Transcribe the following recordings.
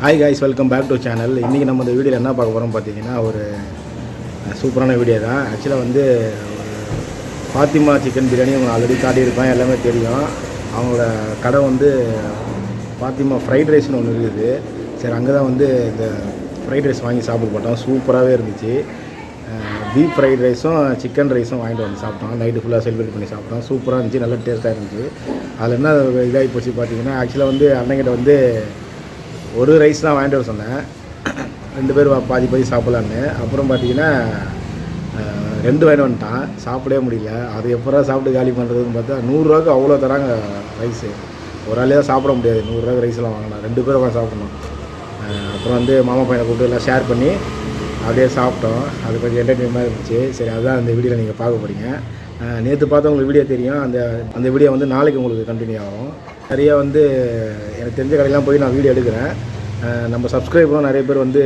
Hi guys, welcome back to channel. இன்றைக்கி நம்ம இந்த வீடியோவில் என்ன பார்க்க போகிறோம் பார்த்தீங்கன்னா, ஒரு சூப்பரான வீடியோ தான். ஆக்சுவலாக வந்து ஃபாத்திமா சிக்கன் பிரியாணி உங்களுக்கு ஆல்ரெடி காட்டியிருப்பேன், எல்லாமே தெரியும். அவங்களோட கடை வந்து ஃபாத்திமா ஃப்ரைட் ரைஸ்னு ஒன்று இருக்குது. சரி, அங்கே தான் வந்து இந்த ஃப்ரைட் ரைஸ் வாங்கி சாப்பிட்டு போட்டோம். சூப்பராகவே இருந்துச்சு. பீஃப் ஃப்ரைட் ரைஸும் சிக்கன் ரைஸும் வாங்கிட்டு வந்து சாப்பிட்டோம். நைட்டு ஃபுல்லாக செலிப்ரேட் பண்ணி சாப்பிட்டோம். சூப்பராக இருந்துச்சு, நல்ல டேஸ்ட்டாக இருந்துச்சு. அதில் என்ன இதாகி போச்சு பார்த்தீங்கன்னா, ஆக்சுவலாக வந்து அண்ணங்கிட்ட வந்து ஒரு ரைஸ் தான் வாங்கிட்டு வர சொன்னேன். 2 பேர் பாதி பாதி சாப்பிட்லான்னு. அப்புறம் பார்த்தீங்கன்னா 2 வாங்கிட்டு வந்துட்டான். சாப்பிடவே முடியல. அது எப்போ சாப்பிட்டு காலி பண்ணுறதுன்னு பார்த்தா 100 ரூபாய்க்கு அவ்வளோ தராங்க ரைஸு. ஒரு ஆளே தான் சாப்பிட முடியாது. 100 ரூபாய்க்கு ரைஸ்லாம் வாங்கினோம். 2 பேரும் வாங்கி சாப்பிடணும். அப்புறம் வந்து மாமா பையனை கூப்பிட்டு எல்லாம் ஷேர் பண்ணி அப்படியே சாப்பிட்டோம். அது கொஞ்சம் என்டர்டெயின்மெண்ட்டாக இருந்துச்சு. சரி, அதுதான் அந்த வீடியோவில் நீங்கள் பார்க்க போகிறீங்க. நேற்று பார்த்தா உங்களுக்கு வீடியோ தெரியும். அந்த வீடியோ வந்து நாளைக்கு உங்களுக்கு கண்டினியூ ஆகும். நிறையா வந்து எனக்கு தெரிஞ்ச கடையெல்லாம் போய் நான் வீடியோ எடுக்கிறேன். நம்ம சப்ஸ்கிரைபரும் நிறைய பேர் வந்து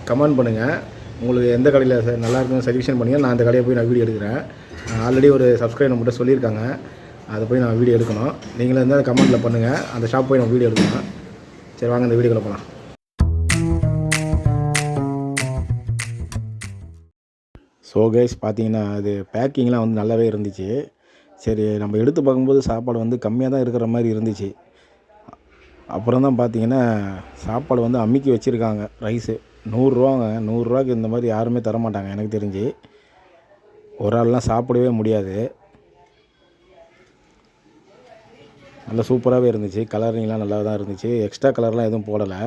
கமெண்ட் பண்ணுங்கள், உங்களுக்கு எந்த கடையில் நல்லா இருக்குன்னு சஜஷன் பண்ணுங்கள். நான் அந்த கடையை போய் நான் வீடியோ எடுக்கிறேன். ஆல்ரெடி ஒரு சப்ஸ்கிரைபர் நம்மகிட்ட சொல்லியிருக்காங்க, அதை போய் நான் வீடியோ எடுக்கணும். நீங்களும் இருந்தால் கமெண்ட்டில் பண்ணுங்கள், அந்த ஷாப் போய் நான் வீடியோ எடுக்கணும். சரி, வாங்க அந்த வீடியோக்குள்ள போகலாம். ஸோ கைஸ், பார்த்தீங்கன்னா அது பேக்கிங்லாம் வந்து நல்லாவே இருந்துச்சு. சரி, நம்ம எடுத்து பார்க்கும்போது சாப்பாடு வந்து கம்மியாக தான் இருக்கிற மாதிரி இருந்துச்சு. அப்புறம் தான் பார்த்தீங்கன்னா சாப்பாடு வந்து அமுக்கி வச்சுருக்காங்க. ரைஸு 100 ரூபாங்க. 100 ரூபாய்க்கு இந்த மாதிரி யாருமே தரமாட்டாங்க எனக்கு தெரிஞ்சு. ஒரு ஆள்லாம் சாப்பிடவே முடியாது. நல்லா சூப்பராகவே இருந்துச்சு. கலரிங்லாம் நல்லா தான் இருந்துச்சு. எக்ஸ்ட்ரா கலர்லாம் எதுவும் போடலை.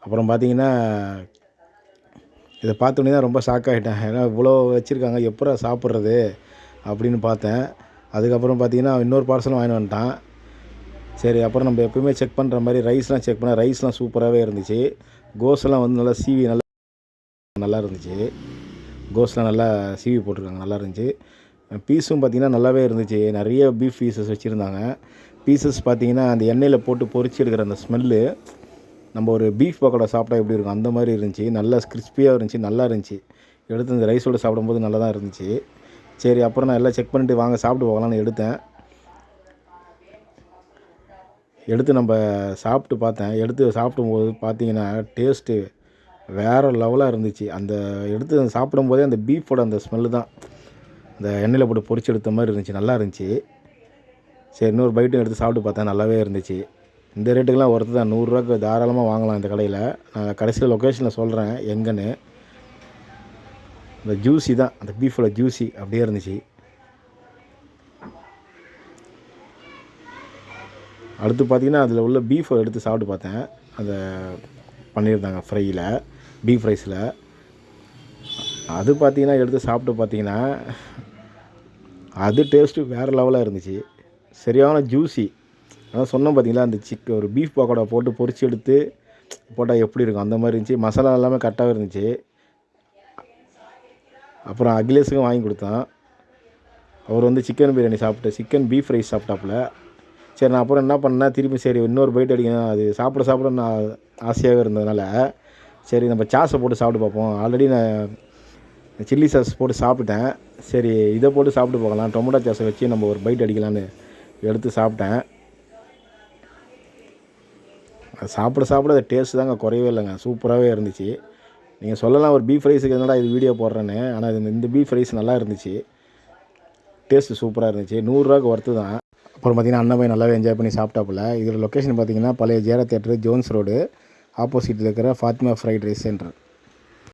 அப்புறம் பார்த்தீங்கன்னா இதை பார்த்தோன்னே தான் ரொம்ப ஷாக் ஆகிட்டேன். ஏன்னா இவ்வளோ வச்சுருக்காங்க, எப்போ சாப்பிட்றது அப்படின்னு பார்த்தேன். அதுக்கப்புறம் பார்த்தீங்கன்னா இன்னொரு பார்சலும் வாங்கிட்டு வந்துட்டான். சரி, அப்புறம் நம்ம எப்போயுமே செக் பண்ணுற மாதிரி ரைஸ்லாம் செக் பண்ணால் ரைஸ்லாம் சூப்பராகவே இருந்துச்சு. கோஸ்லாம் வந்து நல்லா சீவி நல்லா இருந்துச்சு. கோஸ்லாம் நல்லா சீவி போட்டிருக்காங்க, நல்லா இருந்துச்சு. பீஸும் பார்த்திங்கன்னா நல்லாவே இருந்துச்சு. நிறைய பீஃப் பீசஸ் வச்சுருந்தாங்க. பீசஸ் பார்த்திங்கன்னா அந்த எண்ணெயில் போட்டு பொரிச்சு எடுக்கிற அந்த ஸ்மெல்லு நம்ம ஒரு பீஃப் பக்கோடா சாப்பிட்டா எப்படி இருக்கும் அந்த மாதிரி இருந்துச்சு. நல்லா கிறிஸ்பியாக இருந்துச்சு, நல்லா இருந்துச்சு. எடுத்து இந்த ரைஸோடு சாப்பிடும்போது நல்லா தான் இருந்துச்சு. சரி, அப்புறம் நான் எல்லாம் செக் பண்ணிவிட்டு வாங்க சாப்பிட்டு போகலான்னு எடுத்து நம்ம சாப்பிட்டு பார்த்தேன். எடுத்து சாப்பிடும்போது பார்த்தீங்கன்னா டேஸ்ட்டு வேறு லெவலாக இருந்துச்சு. அந்த எடுத்து சாப்பிடும்போதே அந்த பீஃபோட அந்த ஸ்மெல்லு தான் அந்த எண்ணெயில் போட்டு பொரிச்சு எடுத்த மாதிரி இருந்துச்சு, நல்லா இருந்துச்சு. சரி, இன்னொரு பைட்டும் எடுத்து சாப்பிட்டு பார்த்தேன், நல்லாவே இருந்துச்சு. இந்த ரேட்டுக்கெலாம் ஒருத்து தான். 100 ரூபாய்க்கு தாராளமாக வாங்கலாம் இந்த கடையில். நான் கடைசியில் லொக்கேஷனில் சொல்கிறேன் எங்கன்னு. அந்த ஜூஸி தான், அந்த பீஃபோட ஜூஸி அப்படியே இருந்துச்சு. அடுத்து பார்த்திங்கன்னா அதில் உள்ள பீஃபை எடுத்து சாப்பிட்டு பார்த்தேன். அதை பண்ணியிருந்தாங்க ஃப்ரையில், பீஃப் ரைஸில். அது பார்த்திங்கன்னா எடுத்து சாப்பிட்டு பார்த்திங்கன்னா அது டேஸ்ட்டு வேறு லெவலாக இருந்துச்சு. சரியான ஜூஸி. அதான் சொன்னோம் பார்த்திங்களா, அந்த ஒரு பீஃப் பக்கோடா போட்டு பொரிச்சு எடுத்து போட்டால் எப்படி இருக்கும் அந்த மாதிரி இருந்துச்சு. மசாலா எல்லாமே கரெக்டாகவே இருந்துச்சு. அப்புறம் அகிலேஷுக்கும் வாங்கி கொடுத்தான். அவர் வந்து chicken biryani chicken beef rice சாப்பிட்டாப்புல. சரி, நான் அப்புறம் என்ன பண்ணேன், திருப்பி சரி இன்னொரு பைட் அடிக்கணும். அது சாப்பிட நான் ஆசையாகவே இருந்ததுனால சரி நம்ம சாஸை போட்டு சாப்பிட்டு பார்ப்போம். ஆல்ரெடி நான் சில்லி சாஸ் போட்டு சாப்பிட்டேன். சரி, இதை போட்டு சாப்பிட்டு போகலாம், டொமேட்டோ சாஸை வச்சு நம்ம ஒரு பைட் அடிக்கலான்னு எடுத்து சாப்பிட்டேன். சாப்பிட அது டேஸ்ட்டு தாங்க குறையவே இல்லைங்க, சூப்பராகவே இருந்துச்சு. நீங்கள் சொல்லலாம் ஒரு பீஃப் ரைஸுக்கு என்னடா இது வீடியோ போடுறேன்னு, ஆனால் இந்த பீஃப் ரைஸ் நல்லா இருந்துச்சு, டேஸ்ட்டு சூப்பராக இருந்துச்சு. 100 ரூபாய்க்கு ஒர்த்து தான். அப்புறம் பார்த்திங்கன்னா அண்ணன் போய் நல்லாவே என்ஜாய் பண்ணி சாப்பிட்டாப்புல. இதில் லொக்கேஷன் பார்த்திங்கன்னா பழைய ஜேரா தேட்டரு, ஜோன்ஸ் ரோடு ஆப்போசிட்டில் இருக்கிற ஃபாத்திமா ஃப்ரைட் ரைஸ் சென்டர்.